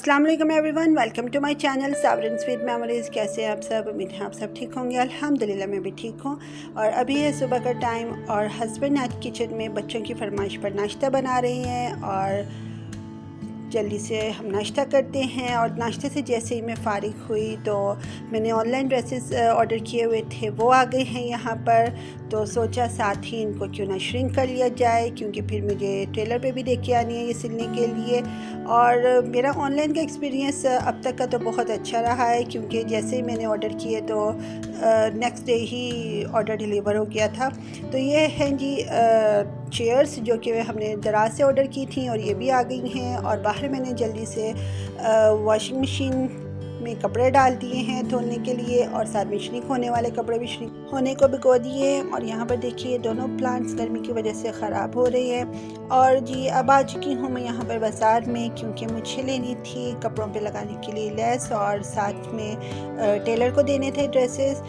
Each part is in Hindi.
अस्सलाम वालेकुम everyone, welcome to my channel सावरन स्वीट मेमोरीज़। कैसे हैं आप सब? उम्मीद है आप सब ठीक होंगे। अल्हम्दुलिल्लाह मैं भी ठीक हूँ। और अभी है सुबह का टाइम और हस्बैंड आज किचन में बच्चों की फरमाइश पर नाश्ता बना रही हैं और जल्दी से हम नाश्ता करते हैं। और नाश्ते से जैसे ही मैं फ़ारिग हुई तो मैंने ऑनलाइन ड्रेसेस ऑर्डर किए हुए थे, वो आ गए हैं यहाँ पर। तो सोचा साथ ही इनको क्यों ना श्रिंक कर लिया जाए, क्योंकि फिर मुझे टेलर पे भी दे के आनी है ये सिलने के लिए। और मेरा ऑनलाइन का एक्सपीरियंस अब तक का तो बहुत अच्छा रहा है, क्योंकि जैसे ही मैंने ऑर्डर किए तो नेक्स्ट डे ही ऑर्डर डिलीवर हो गया था। तो ये हैं जी चेयर्स जो कि हमने दराज से ऑर्डर की थी और ये भी आ गई हैं। और बाहर मैंने जल्दी से वॉशिंग मशीन में कपड़े डाल दिए हैं धोने के लिए, और साथ में श्रिंक होने वाले कपड़े भी श्रिंक होने को भिगो दिए। और यहाँ पर देखिए दोनों प्लांट्स गर्मी की वजह से ख़राब हो रही है। और जी अब आ चुकी हूँ मैं यहाँ पर बाज़ार में, क्योंकि मुझे लेनी थी कपड़ों पे लगाने के लिए लेस, और साथ में टेलर को देने थे ड्रेसेस।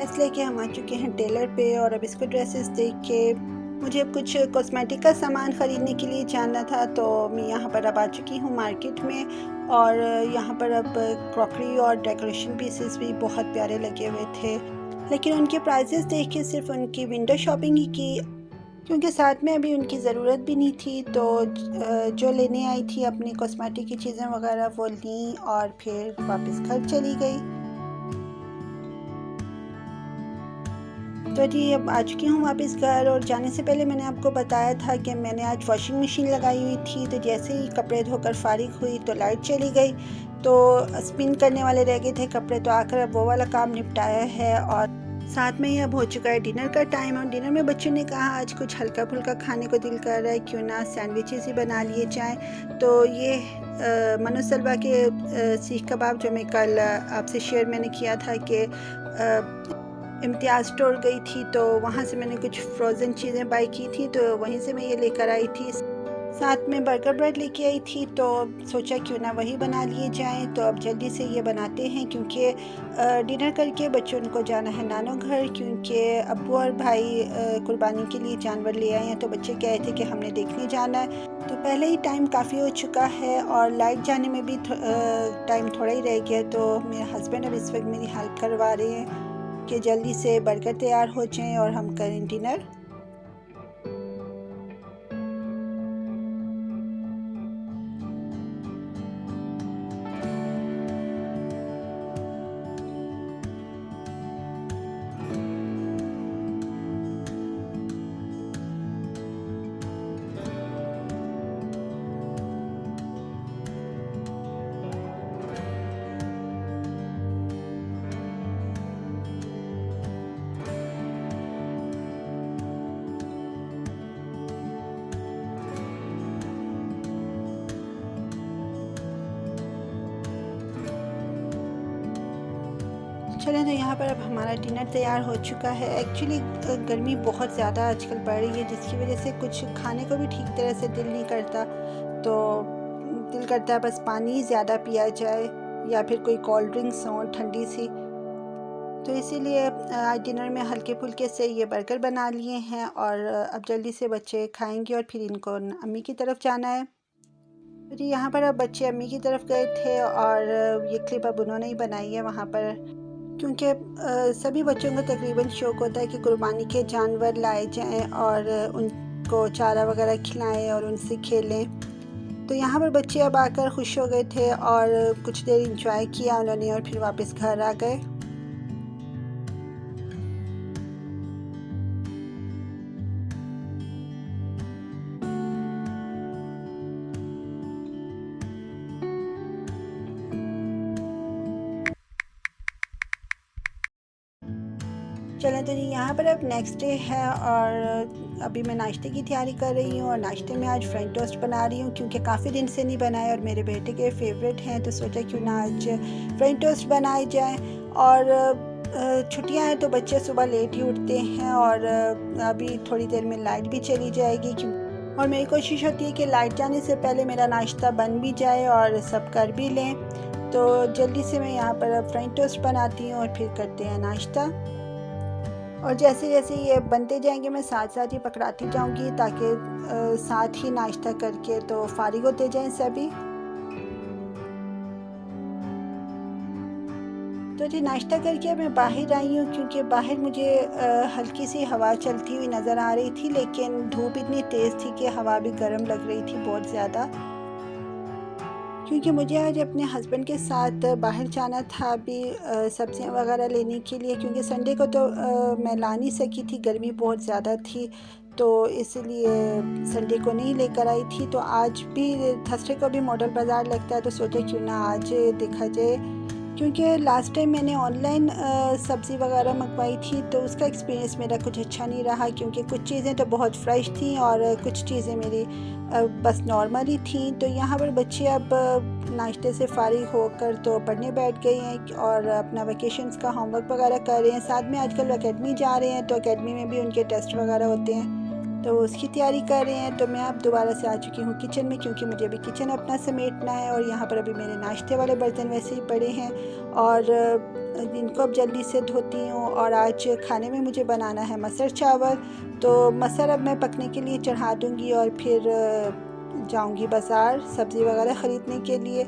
इसलिए कि हम आ चुके हैं टेलर पे, और अब इसको ड्रेसेस देख के मुझे अब कुछ कॉस्मेटिक का सामान ख़रीदने के लिए जाना था। तो मैं यहाँ पर अब आ चुकी हूँ मार्केट में, और यहाँ पर अब क्रॉकरी और डेकोरेशन पीसेस भी बहुत प्यारे लगे हुए थे। लेकिन उनके प्राइसेस देख के सिर्फ उनकी विंडो शॉपिंग ही की, क्योंकि साथ में अभी उनकी ज़रूरत भी नहीं थी। तो जो लेने आई थी अपनी कॉस्मेटिक की चीज़ें वगैरह वो ली और फिर वापस घर चली गई। तो जी अब आ चुकी हूँ वापस घर, और जाने से पहले मैंने आपको बताया था कि मैंने आज वॉशिंग मशीन लगाई हुई थी। तो जैसे ही कपड़े धोकर फारिग हुई तो लाइट चली गई, तो स्पिन करने वाले रह गए थे कपड़े। तो आकर अब वो वाला काम निपटाया है, और साथ में ही अब हो चुका है डिनर का टाइम। और डिनर में बच्चों ने कहा आज कुछ हल्का फुल्का खाने को दिल कर रहा है, क्यों ना सैंडविचेस ही बना लिए जाएँ। तो ये मनोसलवा के सीख कबाब जो मैं कल आपसे शेयर मैंने किया था कि इम्तियाज़ स्टोर गई थी, तो वहाँ से मैंने कुछ फ्रोज़न चीज़ें बाई की थी, तो वहीं से मैं ये लेकर आई थी। साथ में बर्गर ब्रेड लेके आई थी, तो सोचा क्यों ना वही बना लिए जाएं। तो अब जल्दी से ये बनाते हैं, क्योंकि डिनर करके बच्चों को जाना है नानो घर, क्योंकि अब्बू और भाई कुर्बानी के लिए जानवर ले आए हैं। तो बच्चे कह रहे थे कि हमने देखने जाना है। तो पहले ही टाइम काफ़ी हो चुका है और लाइट जाने में भी टाइम थोड़ा ही रह गया। तो मेरे हस्बैंड अब इस वक्त मेरी हेल्प करवा रहे हैं कि जल्दी से बर्गर तैयार हो जाएं और हम करें डिनर। चलें, तो यहाँ पर अब हमारा डिनर तैयार हो चुका है। एक्चुअली गर्मी बहुत ज़्यादा आजकल बढ़ रही है, जिसकी वजह से कुछ खाने को भी ठीक तरह से दिल नहीं करता। तो दिल करता है बस पानी ज़्यादा पिया जाए या फिर कोई कोल्ड ड्रिंक्स हो ठंडी सी। तो इसीलिए आज डिनर में हल्के फुल्के से ये बर्गर बना लिए हैं, और अब जल्दी से बच्चे खाएंगे और फिर इनको अम्मी की तरफ जाना है। तो जी यहाँ पर अब बच्चे अम्मी की तरफ गए थे, और ये क्लिप अब उन्होंने ही बनाई है वहाँ पर, क्योंकि सभी बच्चों को तकरीबन शौक़ होता है कि कुर्बानी के जानवर लाए जाएं और उनको चारा वगैरह खिलाएं और उनसे खेलें। तो यहाँ पर बच्चे अब आकर खुश हो गए थे और कुछ देर इंजॉय किया उन्होंने, और फिर वापस घर आ गए। चलें, तो जी यहाँ पर अब नेक्स्ट डे है, और अभी मैं नाश्ते की तैयारी कर रही हूँ। और नाश्ते में आज फ्रेंच टोस्ट बना रही हूँ, क्योंकि काफ़ी दिन से नहीं बनाए और मेरे बेटे के फेवरेट हैं। तो सोचा क्यों ना आज फ्रेंच टोस्ट बनाए जाएँ। और छुट्टियाँ हैं तो बच्चे सुबह लेट ही उठते हैं, और अभी थोड़ी देर में लाइट भी चली जाएगी, और मेरी कोशिश होती है कि लाइट जाने से पहले मेरा नाश्ता बन भी जाए और सब कर भी लें। तो जल्दी से मैं यहाँ पर अब फ्रेंच टोस्ट बनाती हूँ और फिर करते हैं नाश्ता। और जैसे जैसे ये बनते जाएंगे मैं साथ साथ ही पकड़ाती जाऊंगी, ताकि साथ ही नाश्ता करके तो फारिग होते जाएं सभी। तो जी नाश्ता करके मैं बाहर आई हूँ, क्योंकि बाहर मुझे हल्की सी हवा चलती हुई नज़र आ रही थी, लेकिन धूप इतनी तेज़ थी कि हवा भी गर्म लग रही थी बहुत ज़्यादा। क्योंकि मुझे आज अपने हस्बैंड के साथ बाहर जाना था अभी सब्जियां वगैरह लेने के लिए, क्योंकि संडे को तो मैं ला नहीं सकी थी, गर्मी बहुत ज़्यादा थी, तो इसलिए संडे को नहीं लेकर आई थी। तो आज भी थर्सडे को भी मॉडल बाज़ार लगता है, तो सोचा क्यों ना आज देखा जाए। क्योंकि लास्ट टाइम मैंने ऑनलाइन सब्ज़ी वगैरह मंगवाई थी, तो उसका एक्सपीरियंस मेरा कुछ अच्छा नहीं रहा, क्योंकि कुछ चीज़ें तो बहुत फ्रेश थी और कुछ चीज़ें मेरी बस नॉर्मल ही थी। तो यहाँ पर बच्चे अब नाश्ते से फारिग होकर तो पढ़ने बैठ गए हैं और अपना वेकेशंस का होमवर्क वगैरह कर रहे हैं। साथ में आजकल एकेडमी जा रहे हैं, तो एकेडमी में भी उनके टेस्ट वगैरह होते हैं, तो उसकी तैयारी कर रहे हैं। तो मैं अब दोबारा से आ चुकी हूँ किचन में, क्योंकि मुझे अभी किचन अपना समेटना है। और यहाँ पर अभी मेरे नाश्ते वाले बर्तन वैसे ही पड़े हैं और इनको अब जल्दी से धोती हूँ। और आज खाने में मुझे बनाना है मसर चावल, तो मसर अब मैं पकने के लिए चढ़ा दूँगी और फिर जाऊँगी बाज़ार सब्ज़ी वगैरह ख़रीदने के लिए।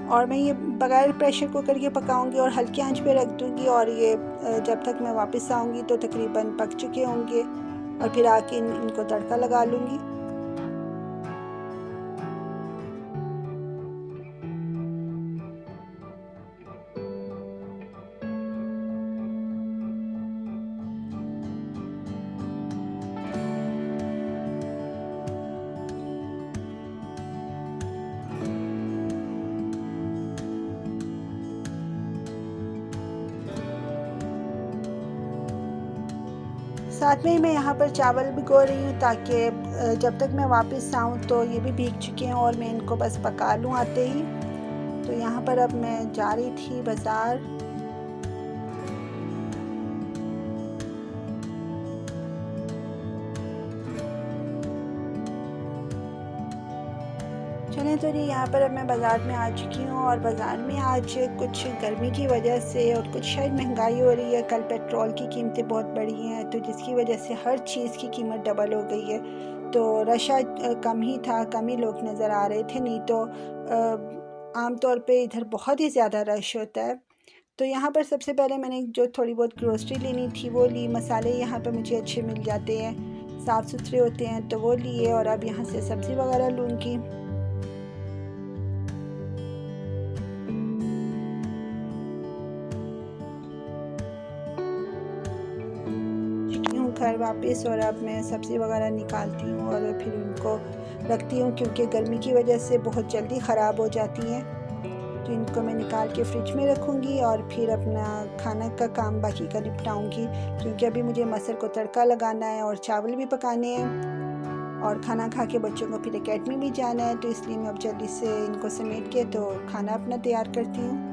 और मैं ये बगैर प्रेशर कुकर के पकाऊंगी और हल्की आंच पे रख दूँगी, और ये जब तक मैं वापस आऊँगी तो तकरीबन पक चुके होंगे, और फिर आके इनको तड़का लगा लूँगी। साथ में ही मैं यहाँ पर चावल भिगो रही हूँ, ताकि जब तक मैं वापस आऊँ तो ये भी भीग चुके हैं और मैं इनको बस पका लूँ आते ही। तो यहाँ पर अब मैं जा रही थी बाज़ार। चलें तो जी यहाँ पर अब मैं बाज़ार में आ चुकी हूँ, और बाज़ार में आज कुछ गर्मी की वजह से और कुछ शायद महंगाई हो रही है। कल पेट्रोल की कीमतें बहुत बढ़ी हैं, तो जिसकी वजह से हर चीज़ की कीमत डबल हो गई है। तो रश आज कम ही था, कम ही लोग नज़र आ रहे थे, नहीं तो आम तौर पे इधर बहुत ही ज़्यादा रश होता है। तो यहाँ पर सबसे पहले मैंने जो थोड़ी बहुत ग्रोसरी लेनी थी वो ली। मसाले यहाँ पर मुझे अच्छे मिल जाते हैं, साफ़ सुथरे होते हैं, तो वो लिए। और अब यहाँ से सब्ज़ी वगैरह लूँगी। घर वापस, और अब मैं सब्ज़ी वगैरह निकालती हूँ और फिर उनको रखती हूँ, क्योंकि गर्मी की वजह से बहुत जल्दी ख़राब हो जाती हैं। तो इनको मैं निकाल के फ्रिज में रखूँगी और फिर अपना खाना का काम बाकी का निपटाऊँगी, क्योंकि अभी मुझे मसर को तड़का लगाना है और चावल भी पकाने हैं और खाना खा के बच्चों को फिर एकेडमी भी जाना है। तो इसलिए मैं अब जल्दी से इनको समेट के तो खाना अपना तैयार करती हूँ।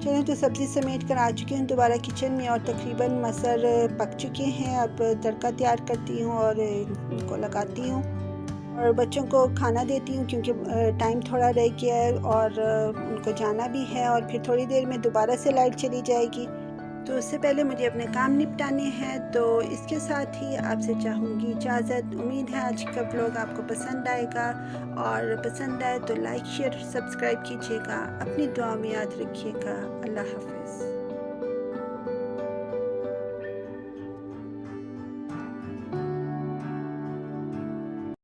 चलें तो सब्ज़ी समेट कर आ चुकी हूँ दोबारा किचन में, और तकरीबन मसर पक चुके हैं। अब तड़का तैयार करती हूँ और इनको लगाती हूँ और बच्चों को खाना देती हूँ, क्योंकि टाइम थोड़ा रह गया है और उनको जाना भी है, और फिर थोड़ी देर में दोबारा से लाइट चली जाएगी, तो उससे पहले मुझे अपने काम निपटाने हैं। तो इसके साथ ही आपसे चाहूँगी इजाज़त। उम्मीद है आज का ब्लॉग आपको पसंद आएगा, और पसंद आए तो लाइक शेयर सब्सक्राइब कीजिएगा। अपनी दुआ में याद रखिएगा। अल्लाह हाफ़िज़।